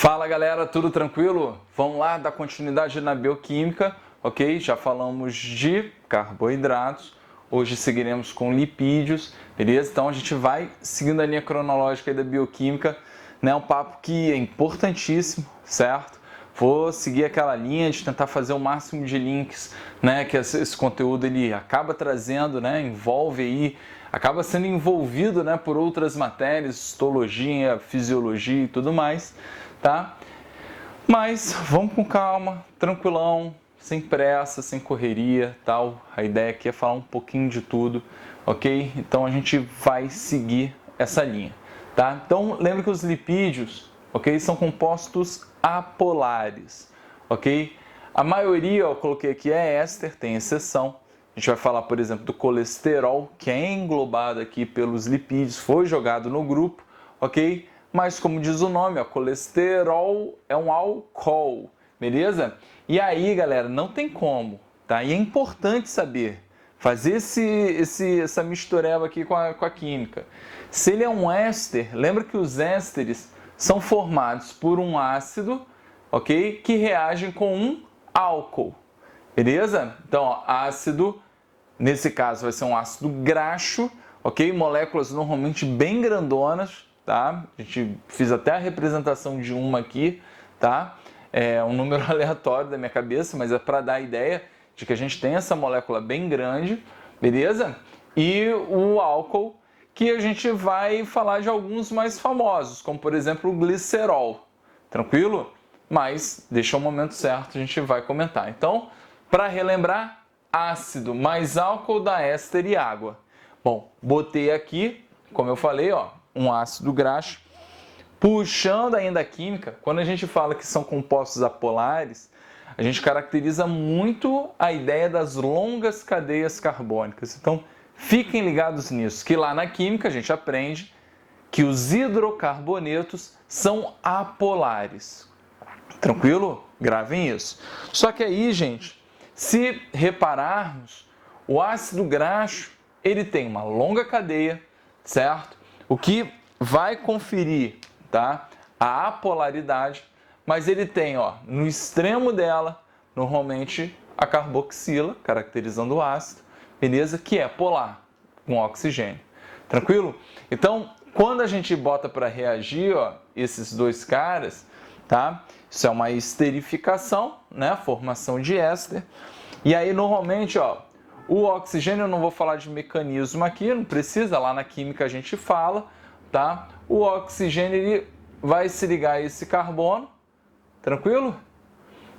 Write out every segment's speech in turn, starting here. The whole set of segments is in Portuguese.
Fala galera, tudo tranquilo? Vamos lá dar continuidade na bioquímica, ok? Já falamos de carboidratos, hoje seguiremos com lipídios, beleza? Então a gente vai seguindo a linha cronológica aí da bioquímica, né? Um papo que é importantíssimo, certo? Vou seguir aquela linha de tentar fazer o máximo de links, né? Que esse conteúdo ele acaba trazendo, né? Envolve aí, acaba sendo envolvido, né? Por outras matérias, histologia, fisiologia e tudo mais. Tá? Mas vamos com calma, tranquilão, sem pressa, sem correria, tal. A ideia aqui é falar um pouquinho de tudo, ok? Então a gente vai seguir essa linha, tá? Então lembre que os lipídios, ok, são compostos apolares, ok? A maioria, eu coloquei aqui, é éster, tem exceção. A gente vai falar, por exemplo, do colesterol, que é englobado aqui pelos lipídios, foi jogado no grupo, ok? Mas como diz o nome, ó, colesterol é um álcool, beleza? E aí, galera, não tem como, tá? E é importante saber, fazer essa mistureba aqui com a química. Se ele é um éster, lembra que os ésteres são formados por um ácido, ok? Que reagem com um álcool, beleza? Então, ó, ácido, nesse caso vai ser um ácido graxo, ok? Moléculas normalmente bem grandonas, tá? A gente fiz até a representação de uma aqui, tá? É um número aleatório da minha cabeça, mas é para dar a ideia de que a gente tem essa molécula bem grande, beleza? E o álcool, que a gente vai falar de alguns mais famosos, como por exemplo o glicerol, tranquilo? Mas deixa o momento certo, a gente vai comentar. Então, para relembrar, ácido mais álcool dá éster e água. Bom, botei aqui, como eu falei, ó, um ácido graxo. Puxando ainda a química, quando a gente fala que são compostos apolares, a gente caracteriza muito a ideia das longas cadeias carbônicas. Então, fiquem ligados nisso, que lá na química a gente aprende que os hidrocarbonetos são apolares. Tranquilo? Gravem isso. Só que aí, gente, se repararmos, o ácido graxo, ele tem uma longa cadeia, certo? O que vai conferir, tá, a apolaridade, mas ele tem, ó, no extremo dela, normalmente a carboxila, caracterizando o ácido, beleza? Que é polar, com oxigênio. Tranquilo? Então, quando a gente bota para reagir, ó, esses dois caras, tá? Isso é uma esterificação, né? Formação de éster. E aí, normalmente, ó, o oxigênio, eu não vou falar de mecanismo aqui, não precisa, lá na química a gente fala, tá? O oxigênio ele vai se ligar a esse carbono, tranquilo?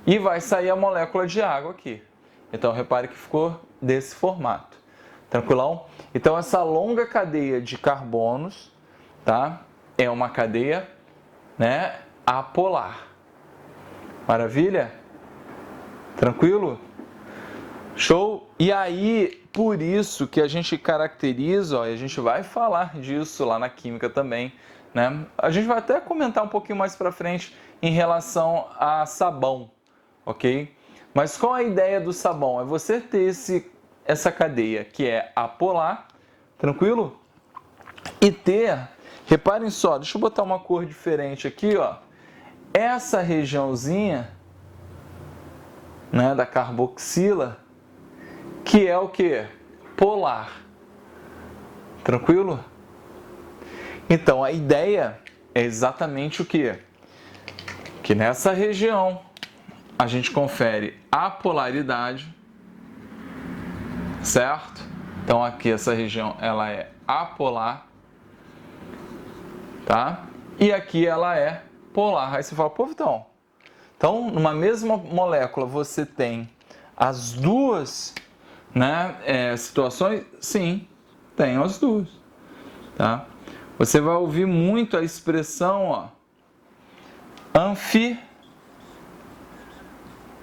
E vai sair a molécula de água aqui. Então, repare que ficou desse formato, tranquilão? Então, essa longa cadeia de carbonos, tá? É uma cadeia, né, apolar. Maravilha? Tranquilo? Show? E aí, por isso que a gente caracteriza, ó, e a gente vai falar disso lá na química também, né? A gente vai até comentar um pouquinho mais para frente em relação a sabão, ok? Mas qual a ideia do sabão? É você ter essa cadeia que é apolar, tranquilo? E ter, reparem só, deixa eu botar uma cor diferente aqui, ó. Essa regiãozinha, né, da carboxila, que é o que? Polar. Tranquilo? Então, a ideia é exatamente o que? Que nessa região a gente confere a polaridade, certo? Então, aqui essa região ela é apolar, tá? E aqui ela é polar. Aí você fala, pô, Vitão, então, numa mesma molécula você tem as duas, né, situações? Sim, tem as duas, tá? Você vai ouvir muito a expressão,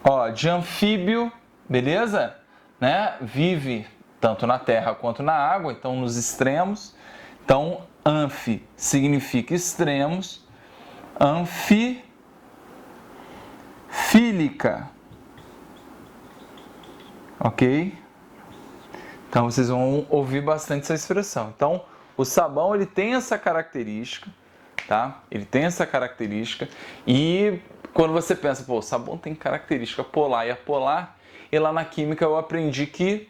ó, de anfíbio, beleza? Né? Vive tanto na terra quanto na água, então nos extremos. Então, anfi significa extremos, anfifílica, ok? Então, vocês vão ouvir bastante essa expressão. Então, o sabão ele tem essa característica, tá? Ele tem essa característica e quando você pensa, pô, o sabão tem característica polar e apolar, e lá na química eu aprendi que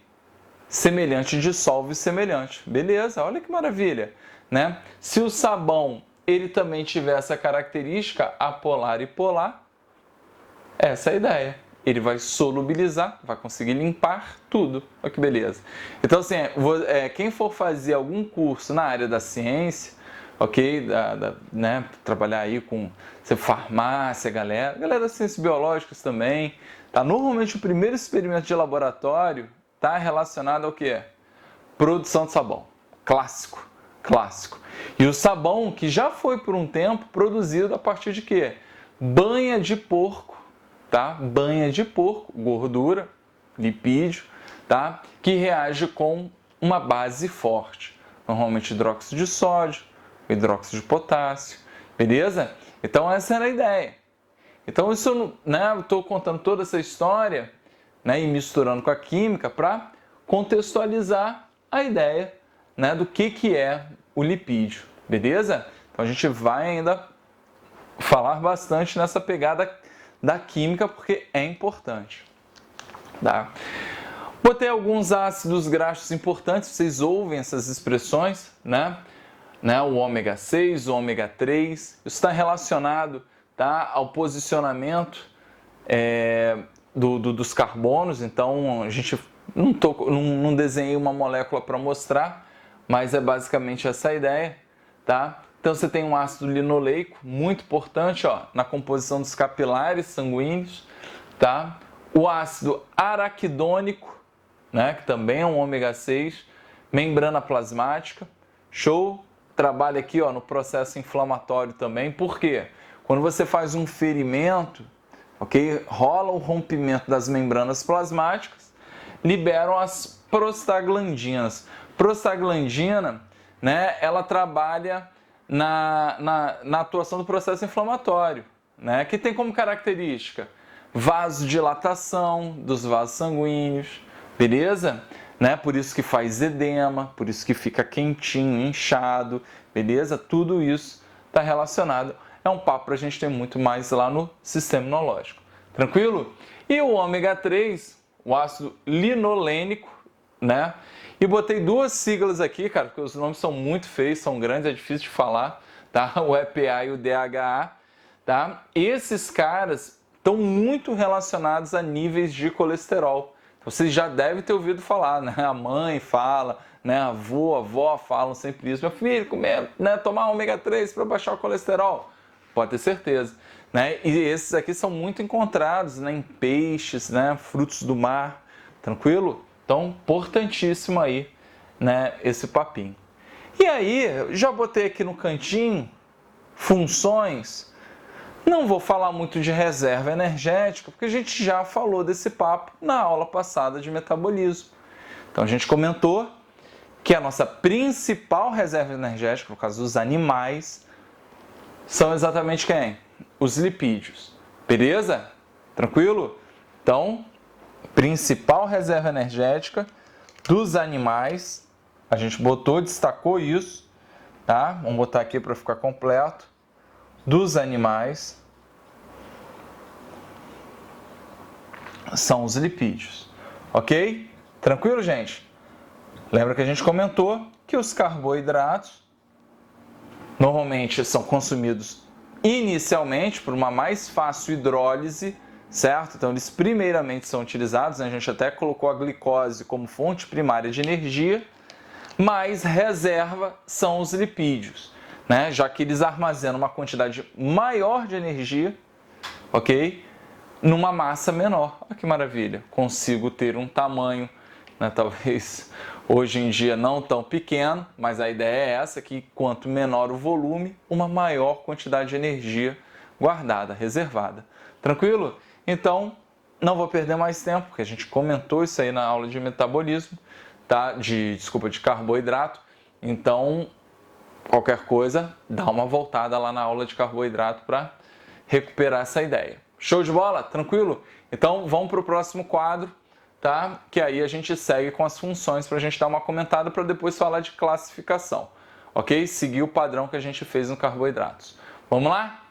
semelhante dissolve semelhante. Beleza, olha que maravilha, né? Se o sabão ele também tiver essa característica apolar e polar, essa é a ideia. Ele vai solubilizar, vai conseguir limpar tudo. Olha que beleza. Então, assim, quem for fazer algum curso na área da ciência, ok? Né? Trabalhar aí com farmácia, galera das ciências biológicas também, tá? Normalmente o primeiro experimento de laboratório está relacionado ao quê? Produção de sabão. Clássico. E o sabão que já foi por um tempo produzido a partir de quê? Banha de porco, tá? Banha de porco, gordura, lipídio, tá? Que reage com uma base forte. Normalmente hidróxido de sódio, hidróxido de potássio, beleza? Então essa era a ideia. Então isso, né, eu estou contando toda essa história, né, e misturando com a química para contextualizar a ideia, né, do que é o lipídio, beleza? Então a gente vai ainda falar bastante nessa pegada da química porque é importante, tá? Botei alguns ácidos graxos importantes, vocês ouvem essas expressões, né? O ômega 6, o ômega 3, isso está relacionado, tá, ao posicionamento dos carbonos. Então a gente não desenhei uma molécula para mostrar, mas é basicamente essa a ideia, tá? Então você tem um ácido linoleico, muito importante, ó, na composição dos capilares sanguíneos, tá? O ácido araquidônico, né, que também é um ômega 6, membrana plasmática, show? Trabalha aqui, ó, no processo inflamatório também. Por quê? Quando você faz um ferimento, ok? Rola o rompimento das membranas plasmáticas, liberam as prostaglandinas. Prostaglandina, né, ela trabalha na atuação do processo inflamatório, né, que tem como característica vasodilatação dos vasos sanguíneos, beleza? Né? Por isso que faz edema, por isso que fica quentinho, inchado, beleza? Tudo isso está relacionado. É um papo para a gente ter muito mais lá no sistema imunológico. Tranquilo? E o ômega 3, o ácido linolênico, né? E botei duas siglas aqui, cara, porque os nomes são muito feios, são grandes, é difícil de falar, tá? O EPA e o DHA, tá? Esses caras estão muito relacionados a níveis de colesterol. Vocês já devem ter ouvido falar, né? A mãe fala, né? A avó falam sempre isso. Meu filho, comer, né? Tomar ômega 3 para baixar o colesterol. Pode ter certeza, né? E esses aqui são muito encontrados, né, em peixes, né? Frutos do mar, tranquilo? Então, importantíssimo aí, né? Esse papinho. E aí, já botei aqui no cantinho funções. Não vou falar muito de reserva energética, porque a gente já falou desse papo na aula passada de metabolismo. Então a gente comentou que a nossa principal reserva energética, no caso dos animais, são exatamente quem? Os lipídios. Beleza? Tranquilo? Então, principal reserva energética dos animais, a gente destacou isso, tá? Vamos botar aqui para ficar completo. Dos animais são os lipídios, ok? Tranquilo, gente? Lembra que a gente comentou que os carboidratos normalmente são consumidos inicialmente por uma mais fácil hidrólise, certo? Então eles primeiramente são utilizados, né? A gente até colocou a glicose como fonte primária de energia, mas reserva são os lipídios, né? Já que eles armazenam uma quantidade maior de energia, ok? Numa massa menor. Olha que maravilha! Consigo ter um tamanho, né, talvez hoje em dia não tão pequeno, mas a ideia é essa, que quanto menor o volume, uma maior quantidade de energia guardada, reservada. Tranquilo? Então, não vou perder mais tempo, porque a gente comentou isso aí na aula de metabolismo, tá? De carboidrato. Então, qualquer coisa, dá uma voltada lá na aula de carboidrato para recuperar essa ideia. Show de bola? Tranquilo? Então, vamos para o próximo quadro, tá? Que aí a gente segue com as funções para a gente dar uma comentada para depois falar de classificação. ok? Seguir o padrão que a gente fez no carboidratos. Vamos lá?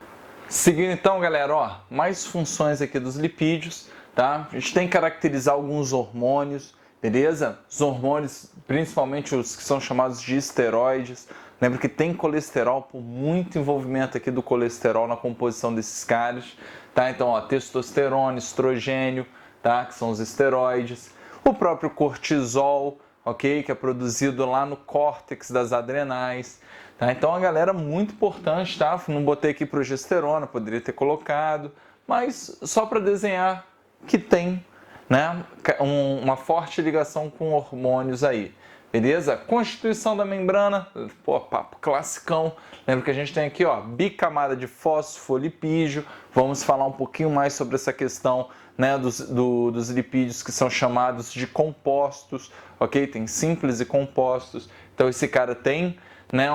Seguindo então, galera, ó, mais funções aqui dos lipídios, tá? A gente tem que caracterizar alguns hormônios, beleza? Os hormônios, principalmente os que são chamados de esteroides. Lembra que tem colesterol, por muito envolvimento aqui do colesterol na composição desses caras, tá? Então, ó, testosterona, estrogênio, tá? Que são os esteroides. O próprio cortisol, ok? Que é produzido lá no córtex das adrenais. Tá? Então, a galera muito importante, tá? Não botei aqui progesterona, poderia ter colocado, mas só para desenhar que tem, né, uma forte ligação com hormônios aí. Beleza? Constituição da membrana, pô, papo classicão. Lembra que a gente tem aqui, ó, bicamada de fosfolipídio. Vamos falar um pouquinho mais sobre essa questão, né, dos lipídios que são chamados de compostos, ok? Tem simples e compostos. Então, esse cara tem, né,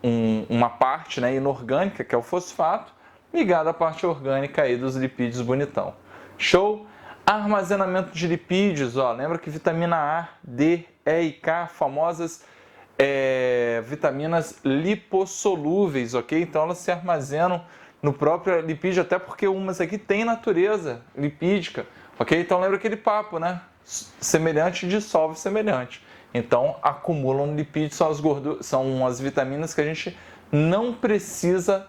uma parte, né, inorgânica, que é o fosfato, ligada à parte orgânica aí dos lipídios bonitão. Show? Armazenamento de lipídios, ó, lembra que vitamina A, D, E e K, famosas vitaminas lipossolúveis, ok? Então elas se armazenam no próprio lipídio, até porque umas aqui têm natureza lipídica, ok? Então lembra aquele papo, né? Semelhante dissolve semelhante. Então acumulam lipídios, são as vitaminas que a gente não precisa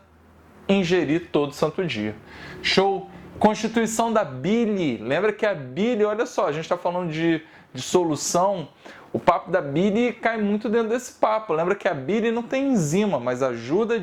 ingerir todo santo dia. Show? Constituição da bile. Lembra que a bile, olha só, a gente está falando de solução, o papo da bile cai muito dentro desse papo. Lembra que a bile não tem enzima, mas ajuda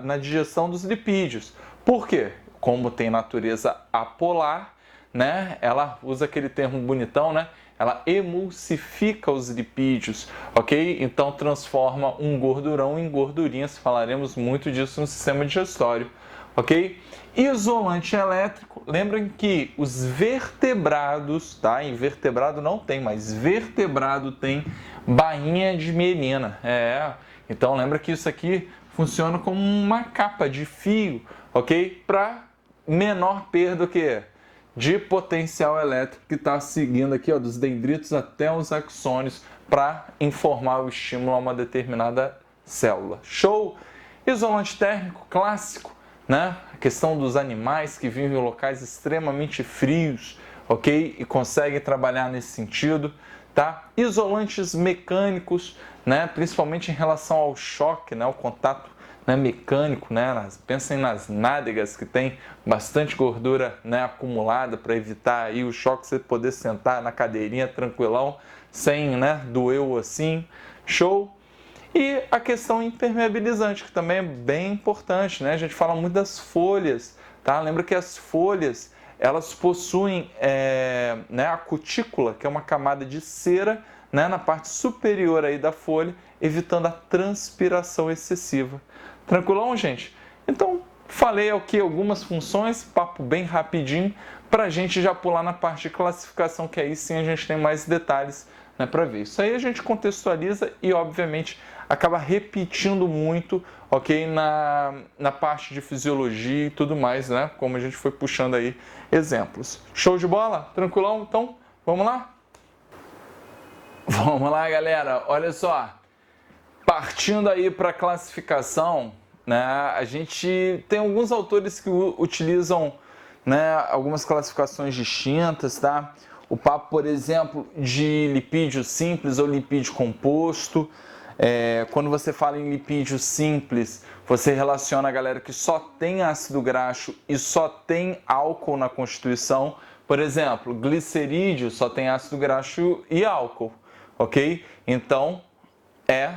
na digestão dos lipídios. Por quê? Como tem natureza apolar, né? Ela usa aquele termo bonitão, né? Ela emulsifica os lipídios, ok? Então transforma um gordurão em gordurinhas. Falaremos muito disso no sistema digestório, ok? Isolante elétrico, lembrem que os vertebrados, tá? Invertebrado não tem, mas vertebrado tem bainha de mielina. Então lembra que isso aqui funciona como uma capa de fio, ok? Para menor perda de potencial elétrico que está seguindo aqui, ó, dos dendritos até os axônios para informar o estímulo a uma determinada célula. Show? Isolante térmico clássico, né? A questão dos animais que vivem em locais extremamente frios, ok? E conseguem trabalhar nesse sentido, tá? Isolantes mecânicos, né? Principalmente em relação ao choque, né? O contato, né, mecânico, né? Pensem nas nádegas que tem bastante gordura, né, acumulada para evitar aí o choque, você poder sentar na cadeirinha tranquilão, sem, né, doer o ossinho. Show? E a questão impermeabilizante, que também é bem importante, né? A gente fala muito das folhas, tá? Lembra que as folhas, elas possuem né, a cutícula, que é uma camada de cera, né, na parte superior aí da folha, evitando a transpiração excessiva. Tranquilão, gente? Então, falei aqui algumas funções, papo bem rapidinho, para a gente já pular na parte de classificação, que aí sim a gente tem mais detalhes, né, para ver. Isso aí a gente contextualiza e, obviamente, acaba repetindo muito, ok, na parte de fisiologia e tudo mais, né, como a gente foi puxando aí exemplos. Show de bola? Tranquilão? Então, vamos lá? Vamos lá, galera. Olha só, partindo aí para a classificação, né, a gente tem alguns autores que utilizam, né, algumas classificações distintas, tá? O papo, por exemplo, de lipídio simples ou lipídio composto. Quando você fala em lipídio simples, você relaciona a galera que só tem ácido graxo e só tem álcool na constituição. Por exemplo, glicerídeo só tem ácido graxo e álcool, ok? Então, é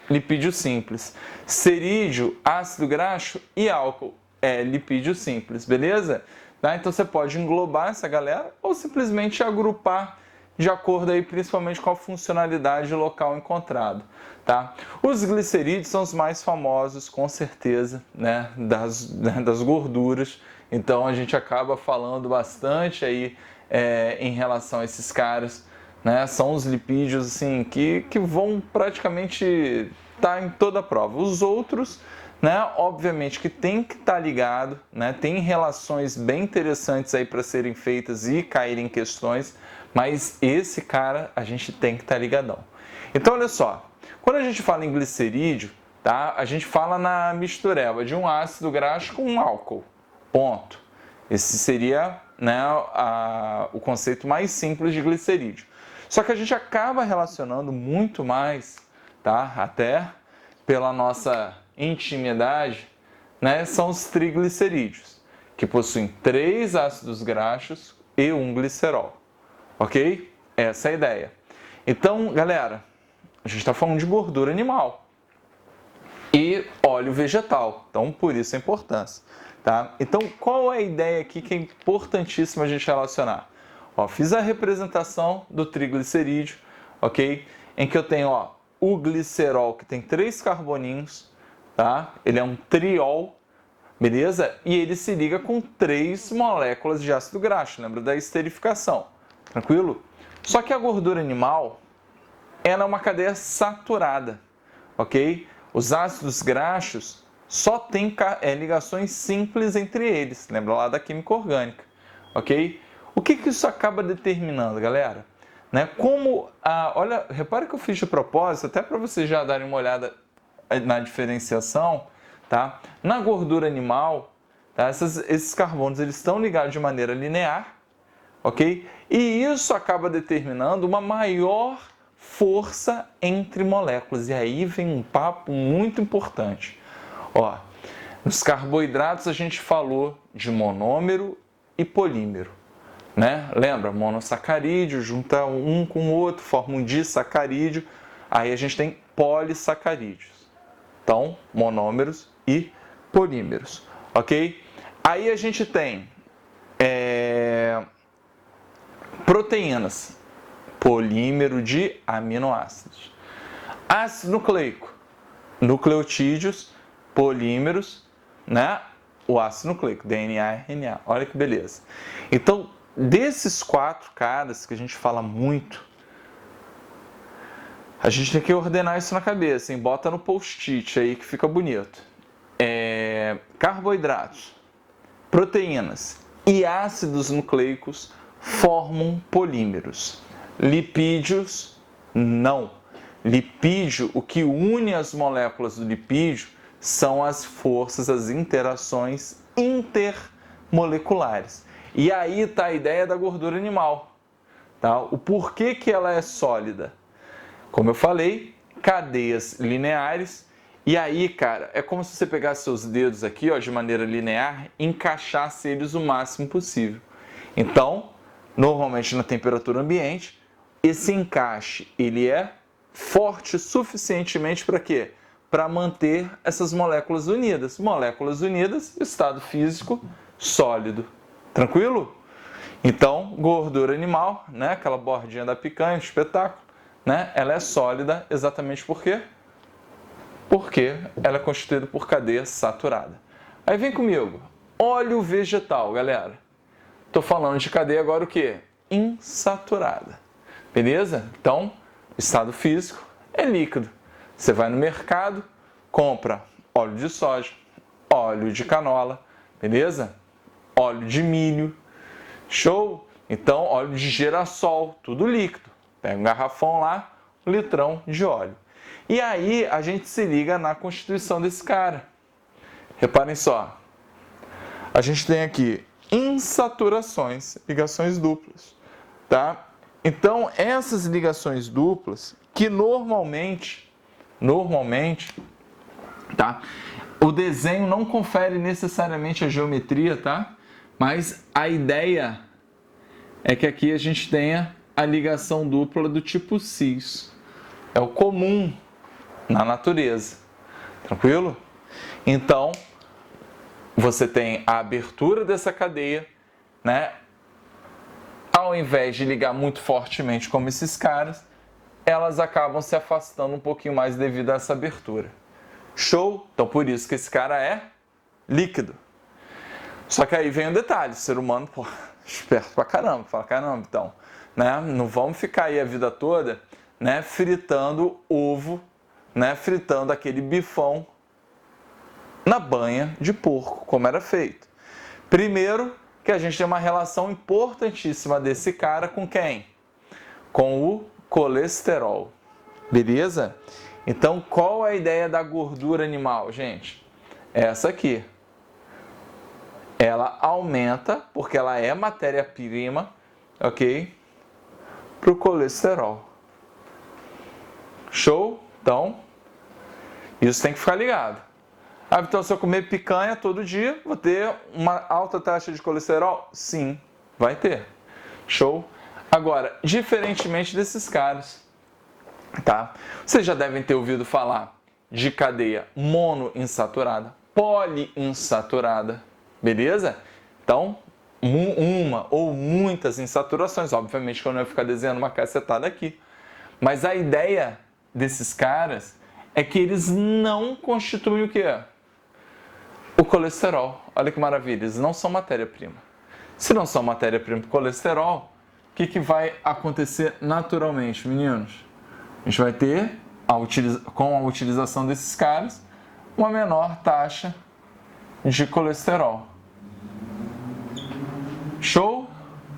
lipídio simples. Cerídeo, ácido graxo e álcool, é lipídio simples, beleza? Tá? Então você pode englobar essa galera ou simplesmente agrupar de acordo aí principalmente com a funcionalidade local encontrado, tá? Os glicerídeos são os mais famosos, com certeza, né, das gorduras, então a gente acaba falando bastante aí em relação a esses caras, né? São os lipídios assim, que vão praticamente estar em toda a prova. Os outros, né, obviamente que tem que estar ligado, né, tem relações bem interessantes aí para serem feitas e caírem em questões, mas esse cara a gente tem que estar ligadão. Então olha só, Quando a gente fala em glicerídeo, tá? A gente fala na mistureba de um ácido graxo com um álcool. Ponto. Esse seria, né, o conceito mais simples de glicerídeo. Só que a gente acaba relacionando muito mais, tá? Até pela nossa intimidade, né, são os triglicerídeos, que possuem 3 ácidos graxos e um glicerol. Ok? Essa é a ideia. Então, galera, a gente está falando de gordura animal e óleo vegetal. Então, por isso a importância. Tá? Então, qual é a ideia aqui que é importantíssima a gente relacionar? Ó, fiz a representação do triglicerídeo, ok? Em que eu tenho o glicerol, que tem 3 carboninhos, tá? Ele é um triol, beleza? E ele se liga com 3 moléculas de ácido graxo, lembra da esterificação, tranquilo? Só que a gordura animal, ela é uma cadeia saturada, ok? Os ácidos graxos só tem ligações simples entre eles, lembra lá da química orgânica, ok? O que isso acaba determinando, galera? Né? Olha, repare que eu fiz de propósito, até para vocês já darem uma olhada na diferenciação, tá? Na gordura animal, tá? Esses carbonos eles estão ligados de maneira linear, ok? E isso acaba determinando uma maior força entre moléculas. E aí vem um papo muito importante. Ó, nos carboidratos a gente falou de monômero e polímero, né? Lembra? Monossacarídeo junta um com o outro, forma um disacarídeo. Aí a gente tem polissacarídeos. Então, monômeros e polímeros, ok? Aí a gente tem proteínas, polímero de aminoácidos. Ácido nucleico, nucleotídeos, polímeros, né? O ácido nucleico, DNA e RNA. Olha que beleza. Então, desses 4 caras que a gente fala muito, a gente tem que ordenar isso na cabeça, hein? Bota no post-it aí que fica bonito. Carboidratos, proteínas e ácidos nucleicos formam polímeros. Lipídios, não. Lipídio, o que une as moléculas do lipídio são as forças, as interações intermoleculares. E aí está a ideia da gordura animal. Tá? O porquê que ela é sólida? Como eu falei, cadeias lineares. E aí, cara, é como se você pegasse seus dedos aqui, ó, de maneira linear e encaixasse eles o máximo possível. Então, normalmente na temperatura ambiente, esse encaixe ele é forte suficientemente para quê? Para manter essas moléculas unidas. Moléculas unidas, estado físico sólido. Tranquilo? Então, gordura animal, né? Aquela bordinha da picanha, espetáculo, né? Ela é sólida exatamente por quê? Porque ela é constituída por cadeia saturada. Aí vem comigo, óleo vegetal, galera. Estou falando de cadeia agora o quê? Insaturada. Beleza? Então, estado físico é líquido. Você vai no mercado, compra óleo de soja, óleo de canola, beleza? Óleo de milho, show? Então, óleo de girassol, tudo líquido. Pega um garrafão lá, 1 litrão de óleo. E aí, a gente se liga na constituição desse cara. Reparem só. A gente tem aqui insaturações, ligações duplas, tá? Então, essas ligações duplas, que normalmente, tá? O desenho não confere necessariamente a geometria, tá? Mas a ideia é que aqui a gente tenha a ligação dupla do tipo cis. É o comum na natureza. Tranquilo? Então, você tem a abertura dessa cadeia, né? Ao invés de ligar muito fortemente como esses caras, elas acabam se afastando um pouquinho mais devido a essa abertura. Show? Então, por isso que esse cara é líquido. Só que aí vem o detalhe, o ser humano, pô, esperto pra caramba, fala, caramba, então, né? Não vamos ficar aí a vida toda, né, fritando ovo, né, fritando aquele bifão na banha de porco, como era feito. Primeiro, que a gente tem uma relação importantíssima desse cara com quem? Com o colesterol, beleza? Então, qual é a ideia da gordura animal, gente? Essa aqui. Ela aumenta, porque ela é matéria-prima, ok? Para o colesterol. Show? Então, isso tem que ficar ligado. Ah, então, se eu comer picanha todo dia, vou ter uma alta taxa de colesterol? Sim, vai ter. Show? Agora, diferentemente desses caras, tá? Vocês já devem ter ouvido falar de cadeia monoinsaturada, poliinsaturada, beleza? Então, uma ou muitas insaturações, obviamente que eu não ia ficar desenhando uma cacetada aqui, mas a ideia desses caras é que eles não constituem o quê? O colesterol. Olha que maravilha, eles não são matéria-prima. Se não são matéria-prima para o colesterol, o que vai acontecer naturalmente, meninos? A gente vai ter, com a utilização desses caras, uma menor taxa de colesterol. Show?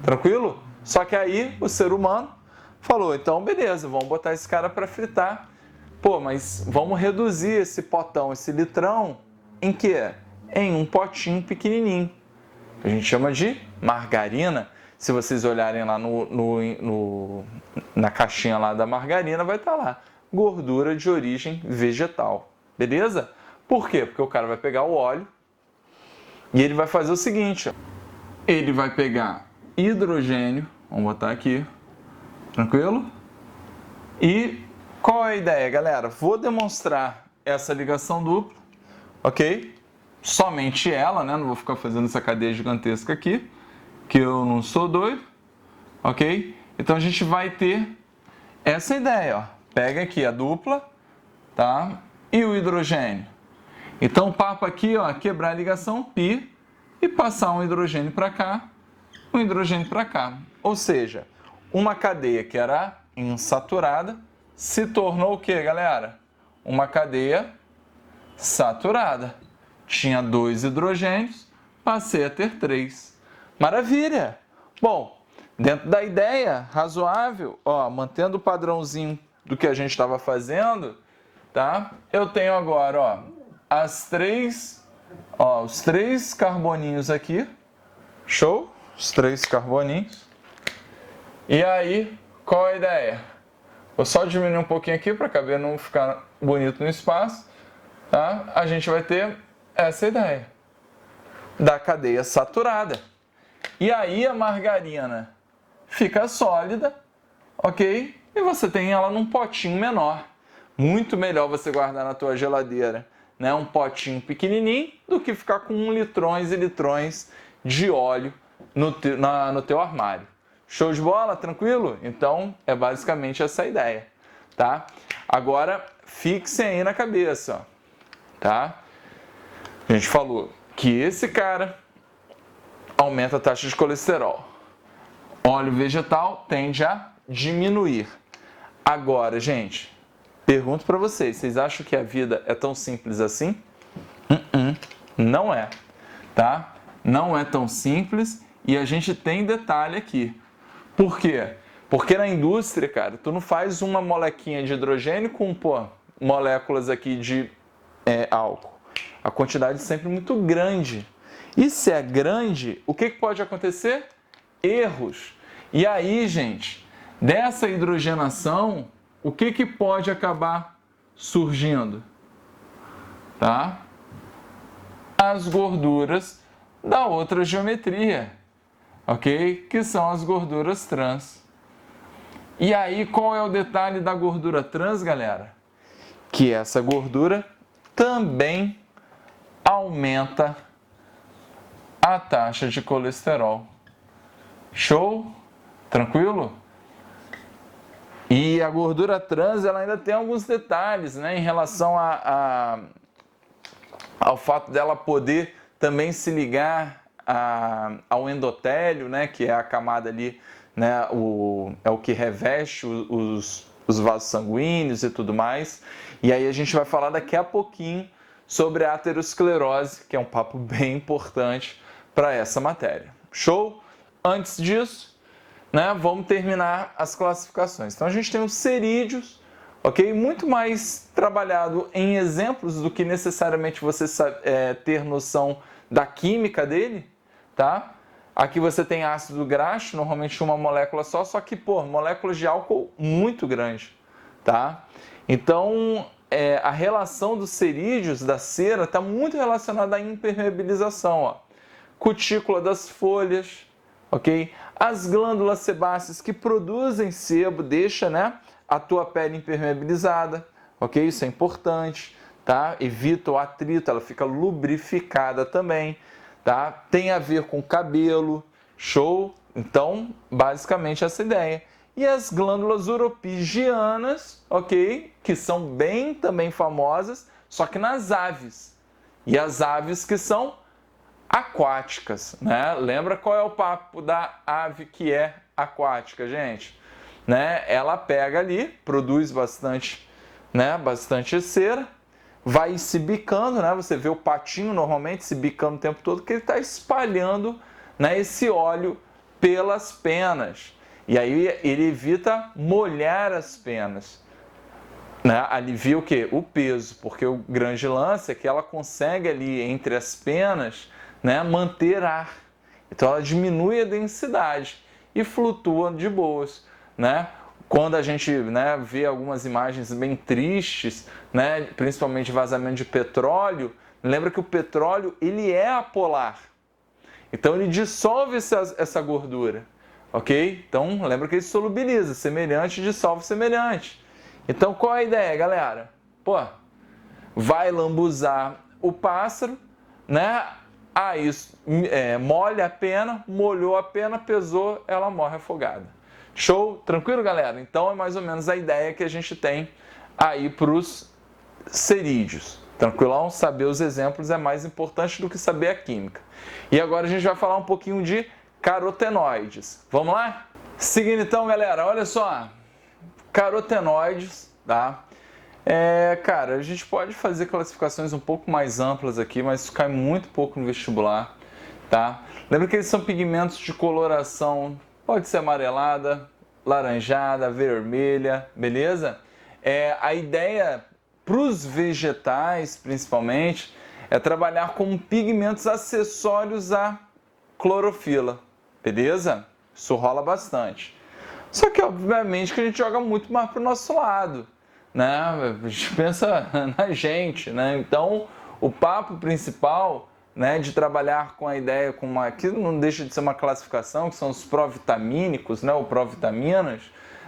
Tranquilo? Só que aí o ser humano falou, então beleza, vamos botar esse cara para fritar. Pô, mas vamos reduzir esse potão, esse litrão, em quê? Em um potinho pequenininho. A gente chama de margarina. Se vocês olharem lá na caixinha lá da margarina, vai estar lá, gordura de origem vegetal. Beleza? Por quê? Porque o cara vai pegar o óleo e ele vai fazer o seguinte, ó. Ele vai pegar hidrogênio, vamos botar aqui, tranquilo? E qual é a ideia, galera? Vou demonstrar essa ligação dupla, ok? Somente ela, né? Não vou ficar fazendo essa cadeia gigantesca aqui, que eu não sou doido, ok? Então a gente vai ter essa ideia, ó. Pega aqui a dupla, tá? E o hidrogênio. Então o papo aqui, ó, quebrar a ligação π e passar um hidrogênio para cá, um hidrogênio para cá. Ou seja, uma cadeia que era insaturada se tornou o que, galera? Uma cadeia saturada. Tinha 2 hidrogênios, passei a ter 3. Maravilha! Bom, dentro da ideia razoável, ó, mantendo o padrãozinho do que a gente estava fazendo, tá? Eu tenho agora, ó, os 3 carboninhos aqui. Show? Os 3 carboninhos. E aí, qual a ideia? Vou só diminuir um pouquinho aqui para caber não ficar bonito no espaço, tá? A gente vai ter essa ideia da cadeia saturada. E aí a margarina fica sólida, ok? E você tem ela num potinho menor. Muito melhor você guardar na tua geladeira, né? Um potinho pequenininho do que ficar com litrões e litrões de óleo no teu armário. Show de bola? Tranquilo? Então, é basicamente essa a ideia, tá? Agora, fixem aí na cabeça, ó, tá? A gente falou que esse cara aumenta a taxa de colesterol. Óleo vegetal tende a diminuir. Agora, gente, pergunto para vocês acham que a vida é tão simples assim? Não é, tá? Não é tão simples e a gente tem detalhe aqui. Por quê? Porque na indústria, cara, tu não faz uma molequinha de hidrogênio com, moléculas aqui de álcool. A quantidade é sempre muito grande. E se é grande, o que pode acontecer? Erros. E aí, gente, dessa hidrogenação, o que pode acabar surgindo? Tá? As gorduras da outra geometria, ok? Que são as gorduras trans. E aí, qual é o detalhe da gordura trans, galera? Que essa gordura também aumenta a taxa de colesterol. Show? Tranquilo? E a gordura trans, ela ainda tem alguns detalhes, né, em relação ao fato dela poder também se ligar ao endotélio, né, que é a camada ali, né, é o que reveste os vasos sanguíneos e tudo mais. E aí a gente vai falar daqui a pouquinho sobre a aterosclerose, que é um papo bem importante para essa matéria. Show? Antes disso, né, vamos terminar as classificações. Então a gente tem os cerídeos, ok? Muito mais trabalhado em exemplos do que necessariamente você ter noção da química dele, tá? Aqui você tem ácido graxo, normalmente uma molécula só que, moléculas de álcool muito grande, tá? Então, a relação dos cerídeos, da cera, está muito relacionada à impermeabilização, ó. Cutícula das folhas, ok? As glândulas sebáceas que produzem sebo, deixa, né, a tua pele impermeabilizada, ok? Isso é importante, tá? Evita o atrito, ela fica lubrificada também, tá? Tem a ver com cabelo, show? Então, basicamente essa ideia. E as glândulas uropigianas, ok? Que são bem também famosas, só que nas aves. E as aves que são aquáticas, né? Lembra qual é o papo da ave que é aquática, gente? Né? Ela pega ali, produz bastante, né? Bastante cera, vai se bicando, né? Você vê o patinho normalmente se bicando o tempo todo, que ele está espalhando, né, esse óleo pelas penas. E aí ele evita molhar as penas, né? Alivia o quê? O peso, porque o grande lance é que ela consegue ali entre as penas, né, manter ar. Então ela diminui a densidade e flutua de boas, né? Quando a gente, né, vê algumas imagens bem tristes, né, principalmente vazamento de petróleo, lembra que o petróleo ele é apolar. Então ele dissolve essa gordura, ok? Então lembra que ele solubiliza, semelhante dissolve semelhante. Então qual é a ideia, galera? Vai lambuzar o pássaro, né? Aí molha a pena, molhou a pena, pesou, ela morre afogada. Show? Tranquilo, galera? Então é mais ou menos a ideia que a gente tem aí para os cerídeos. Tranquilão? Saber os exemplos é mais importante do que saber a química. E agora a gente vai falar um pouquinho de carotenoides. Vamos lá? Seguindo então, galera, olha só. Carotenoides, tá? Cara, a gente pode fazer classificações um pouco mais amplas aqui, mas isso cai muito pouco no vestibular, tá? Lembra que eles são pigmentos de coloração, pode ser amarelada, laranjada, vermelha, beleza? A ideia para os vegetais, principalmente, é trabalhar com pigmentos acessórios à clorofila, beleza? Isso rola bastante. Só que, obviamente, que a gente joga muito mais para o nosso lado, né? A gente pensa na gente, né? Então, o papo principal, né, de trabalhar com a ideia, que não deixa de ser uma classificação, que são os provitamínicos, né, ou provitaminas,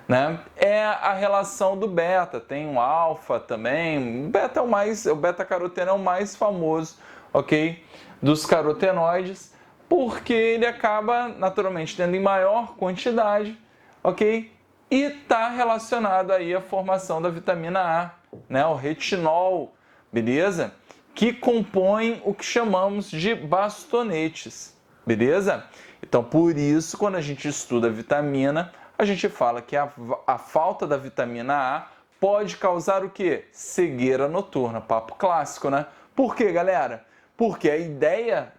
né, é a relação do beta. Tem um alfa também, o beta-caroteno é o mais famoso, ok, dos carotenoides, porque ele acaba, naturalmente, tendo em maior quantidade, ok, e está relacionado aí à formação da vitamina A, né, o retinol, beleza? Que compõem o que chamamos de bastonetes, beleza? Então, por isso, quando a gente estuda a vitamina, a gente fala que a falta da vitamina A pode causar o quê? Cegueira noturna, papo clássico, né? Por quê, galera? Porque a ideia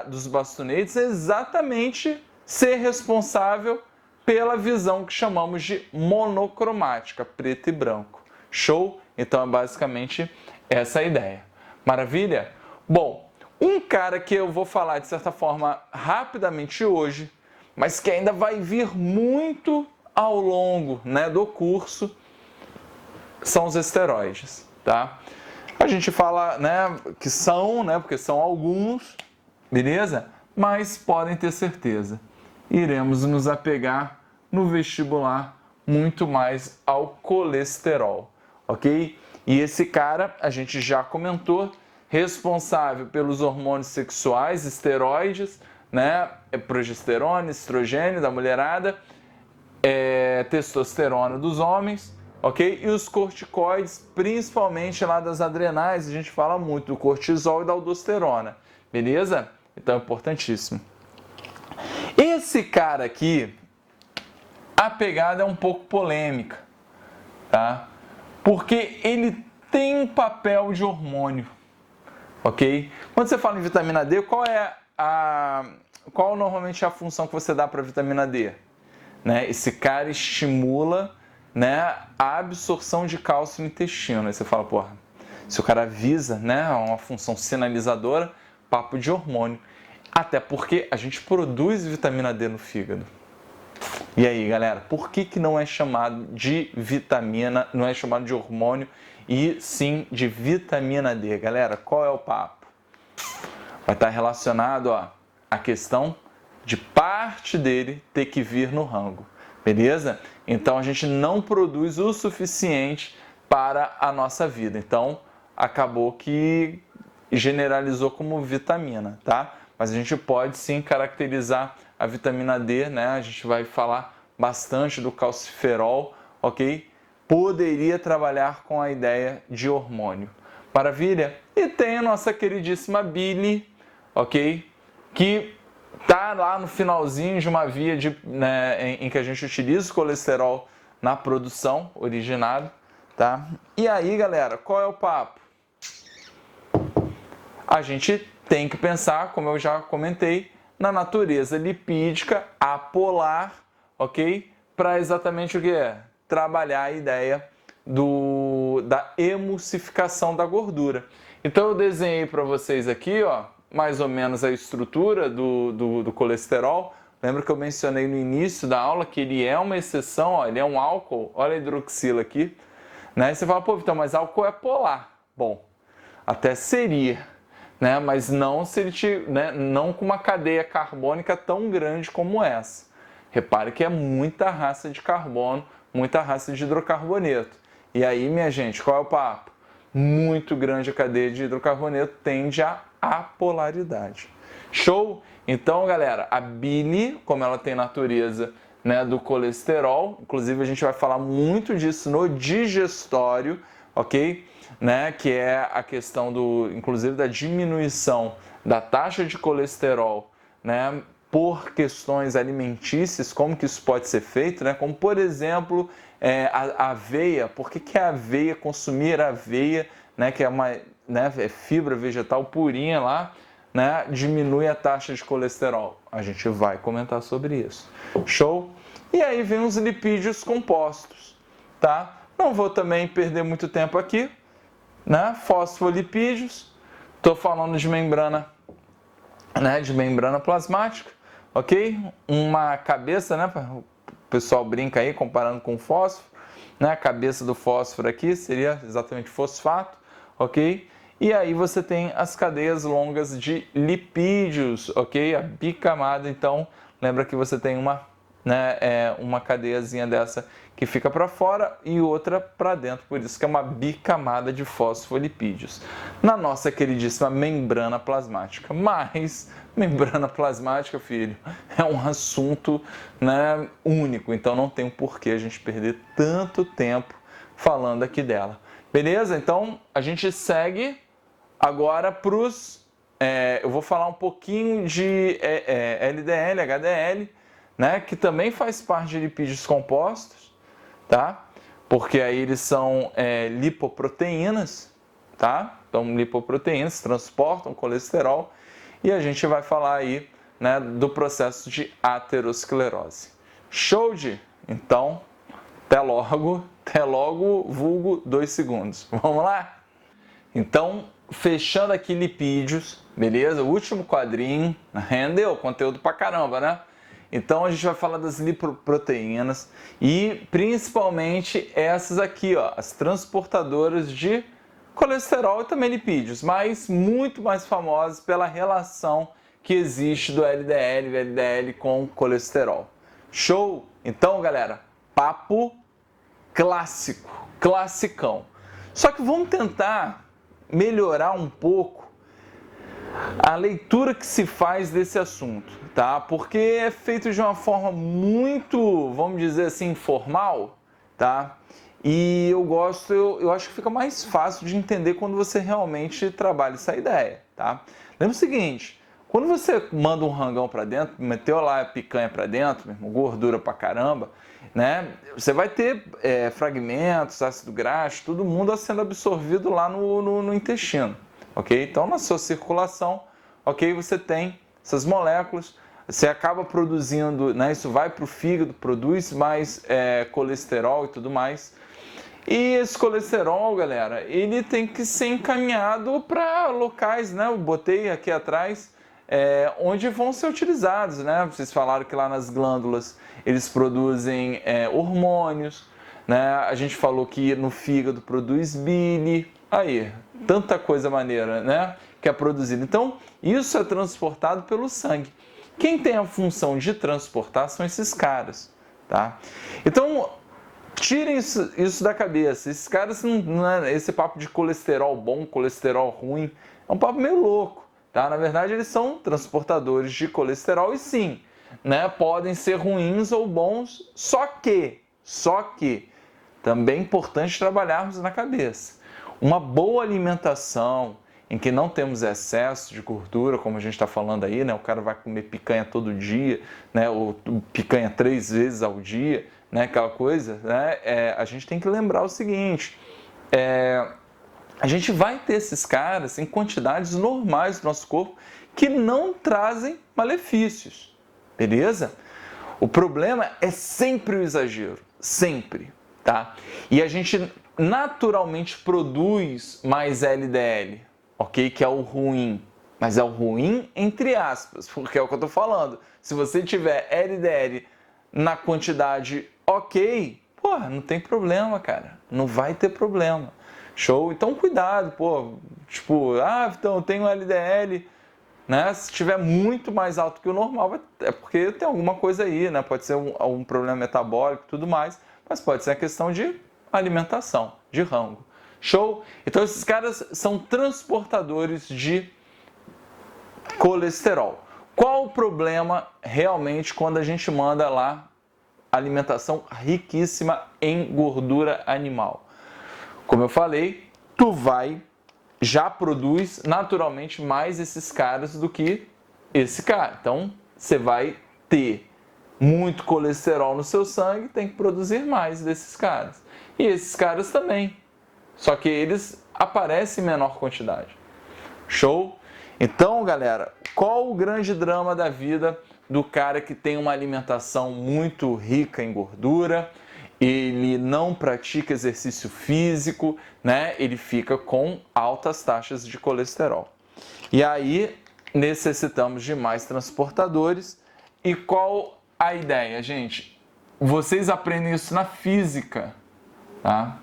dos bastonetes é exatamente ser responsável pela visão que chamamos de monocromática, preto e branco. Show? Então é basicamente essa a ideia. Maravilha? Bom, um cara que eu vou falar de certa forma rapidamente hoje, mas que ainda vai vir muito ao longo, né, do curso, são os esteroides, tá? A gente fala, né, que são, né, porque são alguns, beleza? Mas podem ter certeza, iremos nos apegar no vestibular muito mais ao colesterol, ok? E esse cara, a gente já comentou, responsável pelos hormônios sexuais, esteroides, né? Progesterona, estrogênio da mulherada, testosterona dos homens, ok? E os corticoides, principalmente lá das adrenais, a gente fala muito do cortisol e da aldosterona, beleza? Então é importantíssimo. Esse cara aqui, a pegada é um pouco polêmica, tá? Porque ele tem um papel de hormônio, ok? Quando você fala em vitamina D, qual normalmente é a função que você dá para a vitamina D? Né? Esse cara estimula, né, a absorção de cálcio no intestino. Aí você fala, porra, se o cara visa, né, uma função sinalizadora, papo de hormônio. Até porque a gente produz vitamina D no fígado. E aí, galera, por que não é chamado de vitamina, não é chamado de hormônio, e sim de vitamina D? Galera, qual é o papo? Vai estar relacionado à questão de parte dele ter que vir no rango, beleza? Então a gente não produz o suficiente para a nossa vida. Então acabou que generalizou como vitamina, tá? Mas a gente pode sim caracterizar a vitamina D, né? A gente vai falar bastante do calciferol, ok? Poderia trabalhar com a ideia de hormônio. Maravilha? E tem a nossa queridíssima bile, ok? Que tá lá no finalzinho de uma via em que a gente utiliza o colesterol na produção originado, tá? E aí, galera, qual é o papo? A gente tem que pensar, como eu já comentei, na natureza lipídica apolar, ok? Para exatamente o que é? Trabalhar a ideia da emulsificação da gordura. Então eu desenhei para vocês aqui, ó, mais ou menos a estrutura do colesterol. Lembra que eu mencionei no início da aula que ele é uma exceção, ó, ele é um álcool, olha a hidroxila aqui, né? E você fala, pô, Vitão, mas álcool é polar. Bom, até seria, né? Mas não se ele não com uma cadeia carbônica tão grande como essa. Repare que é muita raça de carbono, muita raça de hidrocarboneto. E aí, minha gente, qual é o papo? Muito grande a cadeia de hidrocarboneto tende à apolaridade. Show? Então, galera, a bile, como ela tem natureza, né, do colesterol, inclusive a gente vai falar muito disso no digestório, ok? Né, que é a questão inclusive da diminuição da taxa de colesterol, né, por questões alimentícias, como que isso pode ser feito, né? Como por exemplo a aveia. Por que a aveia, consumir aveia, né, que é uma é fibra vegetal purinha lá, né, diminui a taxa de colesterol? A gente vai comentar sobre isso. Show? E aí vem os lipídios compostos, tá? Não vou também perder muito tempo aqui, né? Fosfolipídios. Estou falando de membrana, né, de membrana plasmática, ok? Uma cabeça, né? O pessoal brinca aí comparando com o fósforo, né? A cabeça do fósforo aqui seria exatamente fosfato, ok? E aí você tem as cadeias longas de lipídios, ok? A bicamada, então, lembra que você tem uma cadeiazinha dessa que fica para fora e outra para dentro, por isso que é uma bicamada de fosfolipídios. Na nossa queridíssima membrana plasmática. Mas membrana plasmática, filho, é um assunto, né, único, então não tem porquê a gente perder tanto tempo falando aqui dela. Beleza? Então a gente segue agora para os... eu vou falar um pouquinho de LDL, HDL, né, que também faz parte de lipídios compostos, tá? Porque aí eles são lipoproteínas, tá? Então lipoproteínas transportam colesterol e a gente vai falar aí, né, do processo de aterosclerose. Show de? Então, até logo, vulgo 2 segundos. Vamos lá? Então, fechando aqui lipídios, beleza? O último quadrinho, rendeu conteúdo pra caramba, né? Então a gente vai falar das lipoproteínas e principalmente essas aqui, ó, as transportadoras de colesterol e também lipídios, mas muito mais famosas pela relação que existe do LDL e VLDL com colesterol. Show? Então, galera, papo clássico, classicão. Só que vamos tentar melhorar um pouco a leitura que se faz desse assunto, tá? Porque é feito de uma forma muito, vamos dizer assim, informal, tá? E eu acho que fica mais fácil de entender quando você realmente trabalha essa ideia, tá? Lembra o seguinte, quando você manda um rangão para dentro, meteu lá a picanha para dentro, mesmo, gordura pra caramba, né? Você vai ter fragmentos, ácido graxo, todo mundo sendo absorvido lá no intestino, ok? Então, na sua circulação, ok, você tem essas moléculas você acaba produzindo, né, isso vai para o fígado, produz mais colesterol e tudo mais. E esse colesterol, galera, ele tem que ser encaminhado para locais, né? Eu botei aqui atrás, onde vão ser utilizados, né? Vocês falaram que lá nas glândulas eles produzem hormônios, né? A gente falou que no fígado produz bile, aí, tanta coisa maneira, né? Que é produzida. Então, isso é transportado pelo sangue. Quem tem a função de transportar são esses caras, tá? Então, tirem isso da cabeça. Esses caras, não é esse papo de colesterol bom, colesterol ruim, é um papo meio louco, tá? Na verdade, eles são transportadores de colesterol e sim, né, podem ser ruins ou bons, só que, também é importante trabalharmos na cabeça. Uma boa alimentação, em que não temos excesso de gordura, como a gente está falando aí, né? O cara vai comer picanha todo dia, né? Ou picanha 3 vezes ao dia, né? Aquela coisa, né? A gente tem que lembrar o seguinte, a gente vai ter esses caras em quantidades normais do nosso corpo que não trazem malefícios, beleza? O problema é sempre o exagero, sempre, tá? E a gente naturalmente produz mais LDL, ok? Que é o ruim, mas é o ruim entre aspas, porque é o que eu tô falando. Se você tiver LDL na quantidade ok, porra, não tem problema, cara. Não vai ter problema. Show? Então cuidado, pô. Tipo, então eu tenho LDL, né? Se tiver muito mais alto que o normal, é porque tem alguma coisa aí, né? Pode ser um problema metabólico e tudo mais, mas pode ser a questão de alimentação, de rango. Show? Então esses caras são transportadores de colesterol. Qual o problema realmente quando a gente manda lá alimentação riquíssima em gordura animal? Como eu falei, tu já produz naturalmente mais esses caras do que esse cara. Então você vai ter muito colesterol no seu sangue, tem que produzir mais desses caras. E esses caras também. Só que eles aparecem em menor quantidade. Show? Então, galera, qual o grande drama da vida do cara que tem uma alimentação muito rica em gordura, ele não pratica exercício físico, né? Ele fica com altas taxas de colesterol. E aí necessitamos de mais transportadores. E qual a ideia, gente? Vocês aprendem isso na física, tá?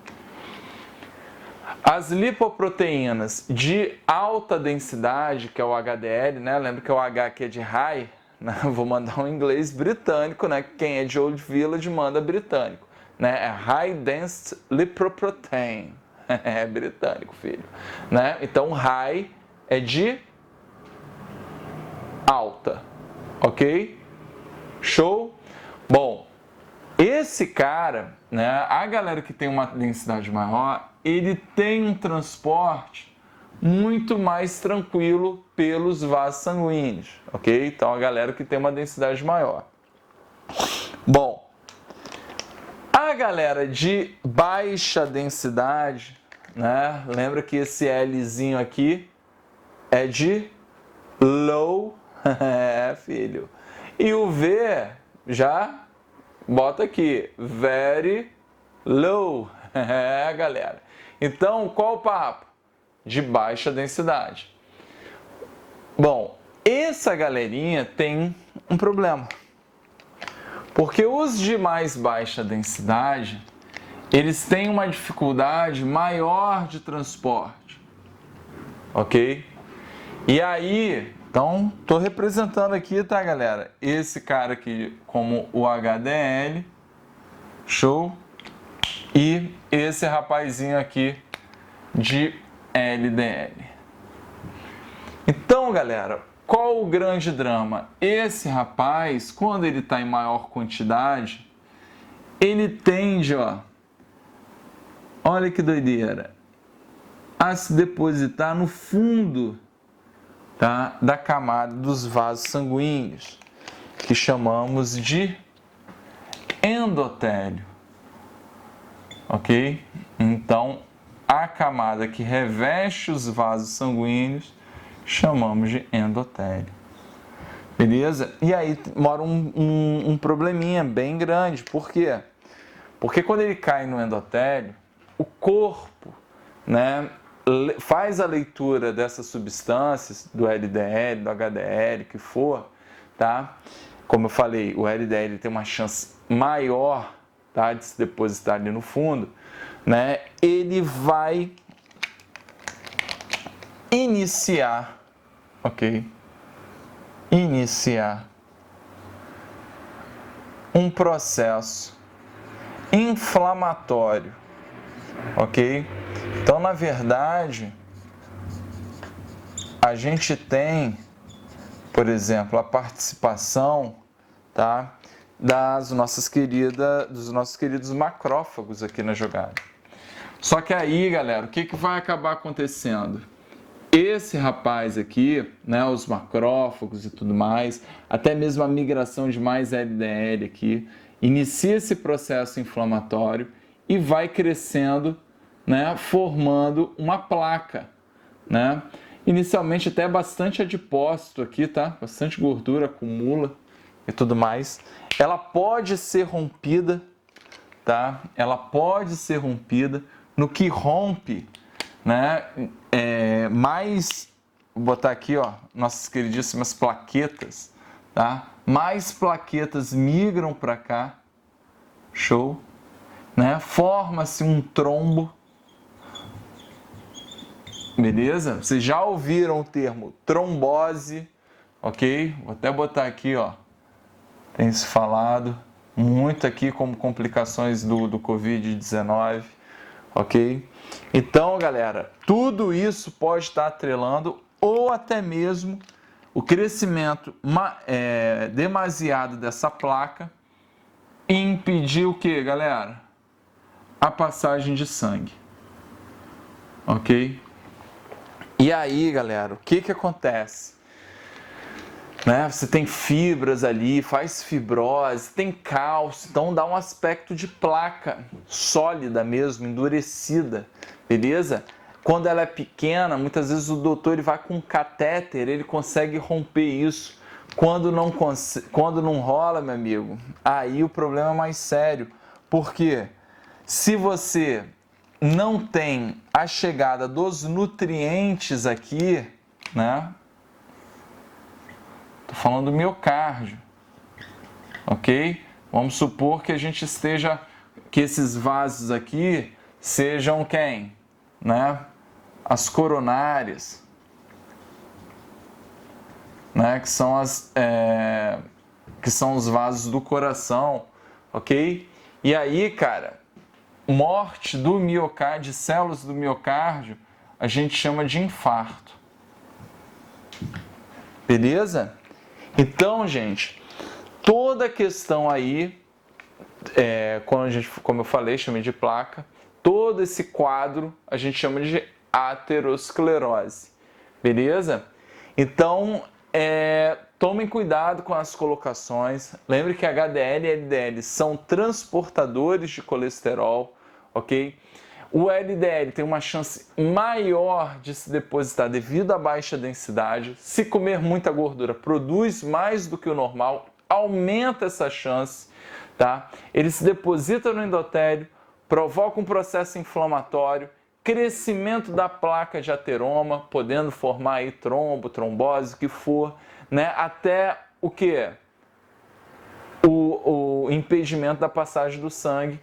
As lipoproteínas de alta densidade, que é o HDL, né? Lembra que o H aqui é de high, né? Vou mandar um inglês britânico, né? Quem é de Old Village manda britânico, né? É High Density Lipoprotein. É britânico, filho, né? Então high é de alta, ok? Show? Bom, esse cara, né? A galera que tem uma densidade maior, ele tem um transporte muito mais tranquilo pelos vasos sanguíneos, ok? Então a galera que tem uma densidade maior. Bom, a galera de baixa densidade, né? Lembra que esse Lzinho aqui é de low, filho. E o V já bota aqui, very low, galera. Então, qual o papo? De baixa densidade. Bom, essa galerinha tem um problema. Porque os de mais baixa densidade, eles têm uma dificuldade maior de transporte. Ok? E aí, então, estou representando aqui, tá, galera? Esse cara aqui como o HDL. Show? E esse rapazinho aqui de LDL. Então, galera, qual o grande drama? Esse rapaz, quando ele está em maior quantidade, ele tende, olha que doideira, a se depositar no fundo, tá, da camada dos vasos sanguíneos, que chamamos de endotélio. Ok? Então, a camada que reveste os vasos sanguíneos chamamos de endotélio. beleza? E aí mora um probleminha bem grande. Por quê? Porque quando ele cai no endotélio, o corpo, né, faz a leitura dessas substâncias, do LDL, do HDL, que for, tá? Como eu falei, o LDL tem uma chance maior, tá, de se depositar ali no fundo, né? Ele vai iniciar, ok? Iniciar um processo inflamatório, ok? Então, na verdade, a gente tem, por exemplo, a participação, tá, dos nossos queridos macrófagos aqui na jogada. Só que aí, galera, o que vai acabar acontecendo? Esse rapaz aqui, né, os macrófagos e tudo mais, até mesmo a migração de mais LDL aqui, inicia esse processo inflamatório e vai crescendo, né, formando uma placa, né? Inicialmente até bastante adipócito aqui, tá? Bastante gordura acumula e tudo mais. Ela pode ser rompida, tá? Ela pode ser rompida. No que rompe, né? Vou botar aqui, ó, nossas queridíssimas plaquetas, tá? Mais plaquetas migram para cá, show, né? Forma-se um trombo, beleza? Vocês já ouviram o termo trombose, ok? Vou até botar aqui, ó, tem se falado muito aqui como complicações do Covid-19, ok? Então, galera, tudo isso pode estar atrelando ou até mesmo o crescimento demasiado dessa placa e impedir o que, galera? A passagem de sangue, ok? E aí, galera, o que acontece? Né? Você tem fibras ali, faz fibrose, tem cálcio, então dá um aspecto de placa sólida mesmo, endurecida, beleza? Quando ela é pequena, muitas vezes o doutor ele vai com um catéter, ele consegue romper isso. Quando não rola, meu amigo, aí o problema é mais sério. Porque se você não tem a chegada dos nutrientes aqui, né? Tô falando do miocárdio, ok? Vamos supor que a gente que esses vasos aqui sejam quem? Né? As coronárias, né? Que são os vasos do coração, ok? E aí, cara, morte do miocárdio, de células do miocárdio, a gente chama de infarto, beleza? Então, gente, toda a questão aí, como eu falei, chamei de placa, todo esse quadro a gente chama de aterosclerose, beleza? Então, tomem cuidado com as colocações. Lembre que HDL e LDL são transportadores de colesterol, ok? O LDL tem uma chance maior de se depositar devido à baixa densidade. Se comer muita gordura, produz mais do que o normal, aumenta essa chance, tá? Ele se deposita no endotélio, provoca um processo inflamatório, crescimento da placa de ateroma, podendo formar aí trombo, trombose, o que for, né? Até o que? O impedimento da passagem do sangue,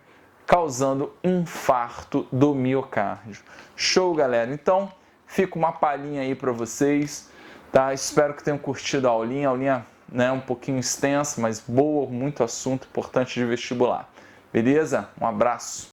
causando infarto do miocárdio. Show, galera? Então, fica uma palhinha aí para vocês, tá? Espero que tenham curtido a aulinha, né, um pouquinho extensa, mas boa, muito assunto importante de vestibular. Beleza? Um abraço.